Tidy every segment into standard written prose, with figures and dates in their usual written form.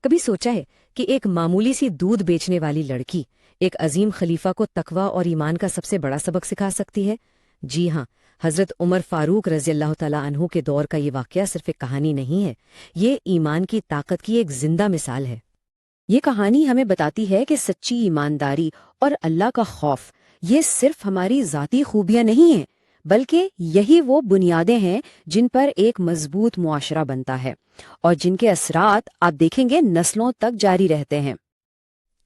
کبھی سوچا ہے کہ ایک معمولی سی دودھ بیچنے والی لڑکی ایک عظیم خلیفہ کو تقوی اور ایمان کا سب سے بڑا سبق سکھا سکتی ہے؟ جی ہاں، حضرت عمر فاروق رضی اللہ تعالیٰ عنہ کے دور کا یہ واقعہ صرف ایک کہانی نہیں ہے، یہ ایمان کی طاقت کی ایک زندہ مثال ہے۔ یہ کہانی ہمیں بتاتی ہے کہ سچی ایمانداری اور اللہ کا خوف یہ صرف ہماری ذاتی خوبیاں نہیں ہیں، بلکہ یہی وہ بنیادیں ہیں جن پر ایک مضبوط معاشرہ بنتا ہے اور جن کے اثرات آپ دیکھیں گے نسلوں تک جاری رہتے ہیں۔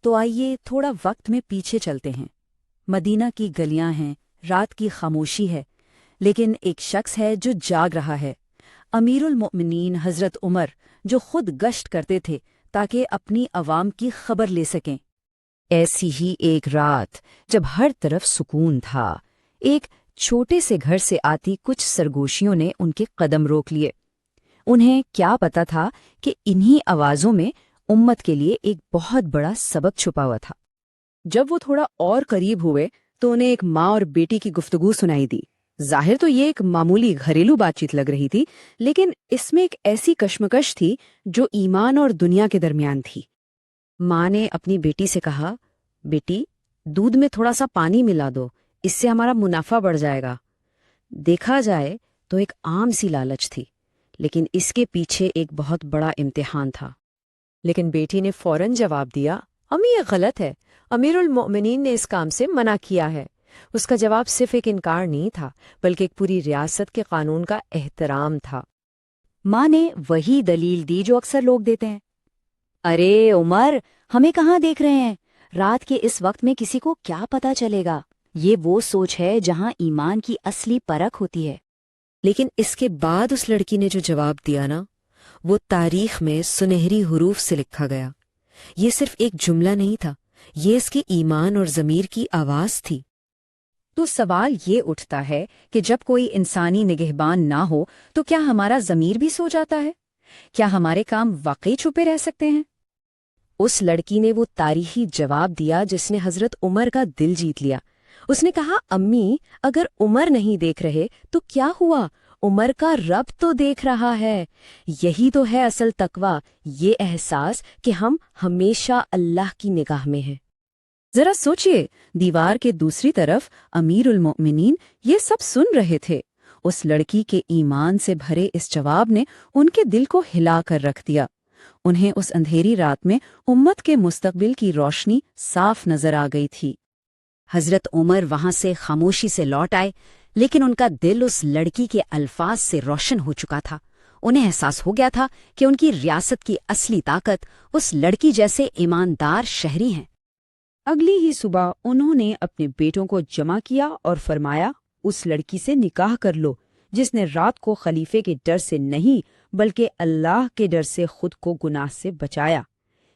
تو آئیے تھوڑا وقت میں پیچھے چلتے ہیں۔ مدینہ کی گلیاں ہیں، رات کی خاموشی ہے، لیکن ایک شخص ہے جو جاگ رہا ہے، امیر المؤمنین حضرت عمر، جو خود گشت کرتے تھے تاکہ اپنی عوام کی خبر لے سکیں۔ ایسی ہی ایک رات جب ہر طرف سکون تھا، ایک چھوٹے سے گھر سے آتی کچھ سرگوشیوں نے ان کے قدم روک لیے۔ انہیں کیا پتا تھا کہ انہی آوازوں میں امت کے لیے ایک بہت بڑا سبق چھپا ہوا تھا۔ جب وہ تھوڑا اور قریب ہوئے تو انہیں ایک ماں اور بیٹی کی گفتگو سنائی دی۔ ظاہر تو یہ ایک معمولی گھریلو بات چیت لگ رہی تھی، لیکن اس میں ایک ایسی کشمکش تھی جو ایمان اور دنیا کے درمیان تھی۔ ماں نے اپنی بیٹی سے کہا، بیٹی، دودھ میں تھوڑا سا پانی ملا دو، اس سے ہمارا منافع بڑھ جائے گا۔ دیکھا جائے تو ایک عام سی لالچ تھی، لیکن اس کے پیچھے ایک بہت بڑا امتحان تھا۔ لیکن بیٹی نے فوراً جواب دیا، امی یہ غلط ہے، امیر المؤمنین نے اس کام سے منع کیا ہے۔ اس کا جواب صرف ایک انکار نہیں تھا، بلکہ ایک پوری ریاست کے قانون کا احترام تھا۔ ماں نے وہی دلیل دی جو اکثر لوگ دیتے ہیں، ارے عمر، ہمیں کہاں دیکھ رہے ہیں، رات کے اس وقت میں کسی کو کیا پتا چلے گا۔ یہ وہ سوچ ہے جہاں ایمان کی اصلی پرکھ ہوتی ہے۔ لیکن اس کے بعد اس لڑکی نے جو جواب دیا نا، وہ تاریخ میں سنہری حروف سے لکھا گیا۔ یہ صرف ایک جملہ نہیں تھا، یہ اس کے ایمان اور ضمیر کی آواز تھی۔ تو سوال یہ اٹھتا ہے کہ جب کوئی انسانی نگہبان نہ ہو تو کیا ہمارا ضمیر بھی سو جاتا ہے؟ کیا ہمارے کام واقعی چھپے رہ سکتے ہیں؟ اس لڑکی نے وہ تاریخی جواب دیا جس نے حضرت عمر کا دل جیت لیا۔ اس نے کہا، امی، اگر عمر نہیں دیکھ رہے تو کیا ہوا؟ عمر کا رب تو دیکھ رہا ہے۔ یہی تو ہے اصل تقویٰ، یہ احساس کہ ہم ہمیشہ اللہ کی نگاہ میں ہیں۔ ذرا سوچئے، دیوار کے دوسری طرف امیر المؤمنین یہ سب سن رہے تھے۔ اس لڑکی کے ایمان سے بھرے اس جواب نے ان کے دل کو ہلا کر رکھ دیا۔ انہیں اس اندھیری رات میں امت کے مستقبل کی روشنی صاف نظر آ گئی تھی۔ حضرت عمر وہاں سے خاموشی سے لوٹ آئے، لیکن ان کا دل اس لڑکی کے الفاظ سے روشن ہو چکا تھا۔ انہیں احساس ہو گیا تھا کہ ان کی ریاست کی اصلی طاقت اس لڑکی جیسے ایماندار شہری ہیں۔ اگلی ہی صبح انہوں نے اپنے بیٹوں کو جمع کیا اور فرمایا، اس لڑکی سے نکاح کر لو جس نے رات کو خلیفے کے ڈر سے نہیں بلکہ اللہ کے ڈر سے خود کو گناہ سے بچایا۔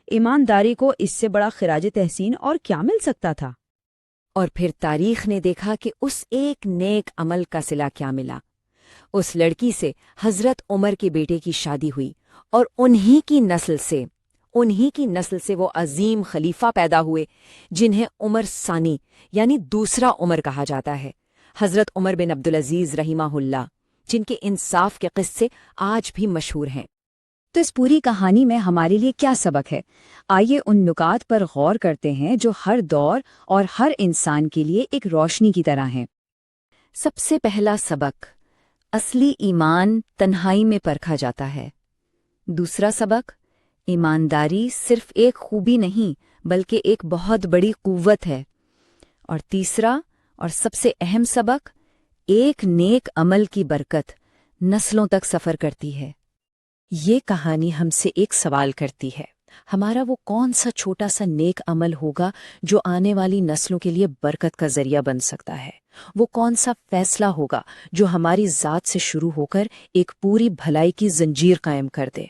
ایمانداری کو اس سے بڑا خراج تحسین اور کیا مل سکتا تھا؟ اور پھر تاریخ نے دیکھا کہ اس ایک نیک عمل کا صلہ کیا ملا۔ اس لڑکی سے حضرت عمر کے بیٹے کی شادی ہوئی اور انہی کی نسل سے وہ عظیم خلیفہ پیدا ہوئے جنہیں عمر ثانی یعنی دوسرا عمر کہا جاتا ہے، حضرت عمر بن عبدالعزیز رحمہ اللہ، جن کے انصاف کے قصے آج بھی مشہور ہیں۔ تو اس پوری کہانی میں ہمارے لیے کیا سبق ہے؟ آئیے ان نکات پر غور کرتے ہیں جو ہر دور اور ہر انسان کے لیے ایک روشنی کی طرح ہیں۔ سب سے پہلا سبق، اصلی ایمان تنہائی میں پرکھا جاتا ہے۔ دوسرا سبق، ایمانداری صرف ایک خوبی نہیں بلکہ ایک بہت بڑی قوت ہے۔ اور تیسرا اور سب سے اہم سبق، ایک نیک عمل کی برکت نسلوں تک سفر کرتی ہے۔ یہ کہانی ہم سے ایک سوال کرتی ہے، ہمارا وہ کون سا چھوٹا سا نیک عمل ہوگا جو آنے والی نسلوں کے لیے برکت کا ذریعہ بن سکتا ہے؟ وہ کون سا فیصلہ ہوگا جو ہماری ذات سے شروع ہو کر ایک پوری بھلائی کی زنجیر قائم کر دے؟